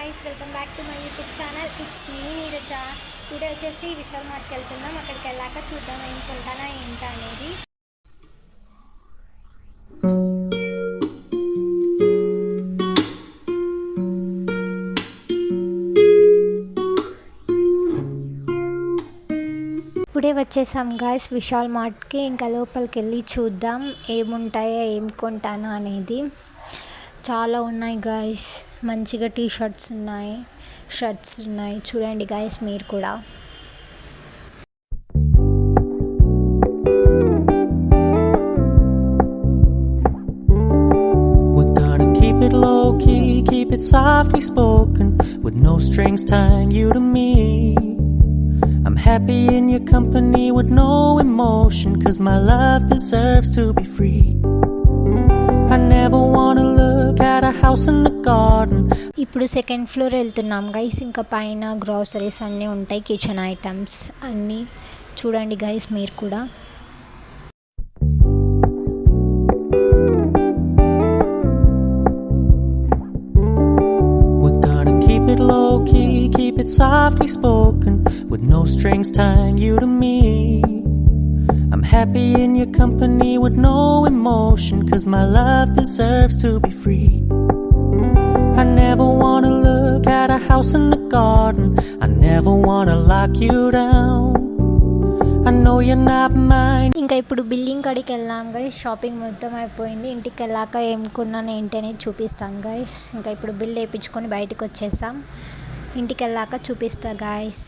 guys, welcome back to my YouTube channel. It's me Neeraja. Today వచ్చేసి విశాల్ మార్ట్కి వెళ్తున్నాం. అక్కడికి వెళ్ళాక చూద్దాం ఏం కొంటానా ఏంటా అనేది. ఇప్పుడే వచ్చేసాం గాయస్ విశాల్ మార్ట్కి. ఇంకా లోపలికి వెళ్ళి చూద్దాం ఏముంటాయో ఏం కొంటానో అనేది. చాలా ఉన్నాయి గాయస్, మంచిగా టీ షర్ట్స్ ఉన్నాయి, షర్ట్స్ ఉన్నాయి. చూడండి గాయస్ మీరు కూడా. Keep it low key, keep it softly spoken, with no strings tying you to me. I'm happy in your company with no emotion, 'cause my love deserves to be free. I never wanna look at a house in the garden. ఇప్పుడు second floor వెళ్తున్నాం guys. ఇంకా పైన groceries అన్నీ ఉంటాయి, kitchen items అన్నీ. చూడండి guys మీరు కూడా. Keep it low key, keep it softly spoken, with no strings tying you to me. I'm happy in your company with no emotion, 'cause my love deserves to be free. I never wanna look at a house in the garden, I never wanna lock you down. I know you're not mine. ఇంకా ఇప్పుడు building కాడికి వెళ్ళాం guys. Shopping మొత్తం అయిపోయింది. ఇంటికి వెళ్ళాక ఏం కొన్నాను ఏంటి అనేది చూపిస్తాను గైస్. ఇంకా ఇప్పుడు బిల్ వేయించుకొని బయటకు వచ్చేసాం. ఇంటికి వెళ్ళాక చూపిస్తా గైస్.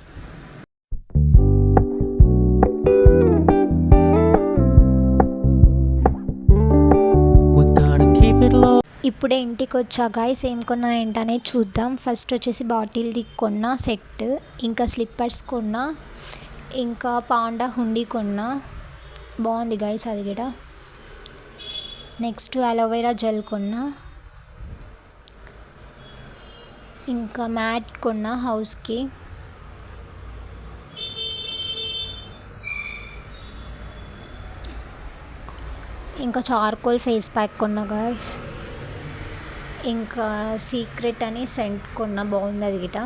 ఇప్పుడే ఇంటికి వచ్చా గాయస్. ఏం కొన్నా ఏంటనే చూద్దాం. ఫస్ట్ వచ్చేసి బాటిల్ది కొన్నా సెట్, ఇంకా స్లిప్పర్స్ కొన్నా, ఇంకా పాండా హుండీ కొన్నా. బాగుంది గాయస్ అది కూడా. నెక్స్ట్ అలోవెరా జెల్ కొన్నా, ఇంకా మ్యాట్ కొన్నా హౌస్కి. ఇంకా చార్కోల్ ఫేస్ ప్యాక్ కొన్నా గాయస్. ఇంకా సీక్రెట్ అని సెంట్ కొన్నా, బాగుంది అది గిట.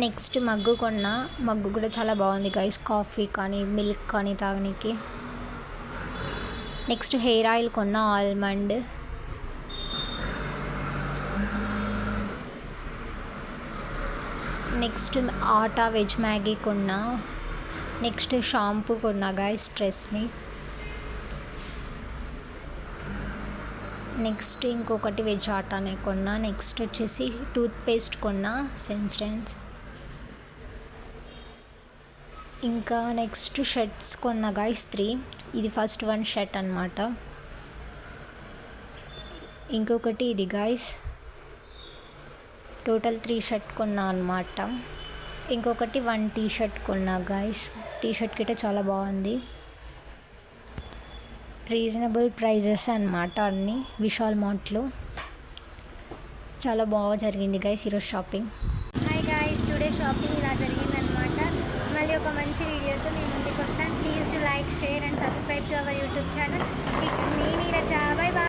నెక్స్ట్ మగ్గు కొన్నా, మగ్గు కూడా చాలా బాగుంది గైస్, కాఫీ కానీ మిల్క్ కానీ తాగనీకి. నెక్స్ట్ హెయిర్ ఆయిల్ కొన్నా ఆల్మండ్. నెక్స్ట్ ఆటా వెజ్ మ్యాగీ కొన్నా. నెక్స్ట్ షాంపూ కొన్నా గైస్, స్ట్రెస్ మీ. నెక్స్ట్ ఇంకొకటి వెజ్ ఆటానే కొన్నా. నెక్స్ట్ వచ్చేసి టూత్పేస్ట్ కొన్నా, సెన్స్టెన్స్. ఇంకా నెక్స్ట్ షర్ట్స్ కొన్నా గాయస్ 3. ఇది ఫస్ట్ వన్ షర్ట్ అనమాట. ఇంకొకటి ఇది గాయస్. టోటల్ 3 షర్ట్ కొన్నా అనమాట. ఇంకొకటి 1 టీ షర్ట్ కొన్నా గాయస్. టీ షర్ట్ కిட்ட చాలా బాగుంది. రీజనబుల్ ప్రైజెస్ అనమాట అన్నీ విశాల్ మార్ట్లో. చాలా బాగా జరిగింది గైస్ ఈరోజు shopping. Hi guys, today shopping ఇలా జరిగిందనమాట. మళ్ళీ ఒక మంచి వీడియోతో నేను ముందుకు వస్తాను. Please to like, share and subscribe to our YouTube channel. It's me Neeraja. Bye bye.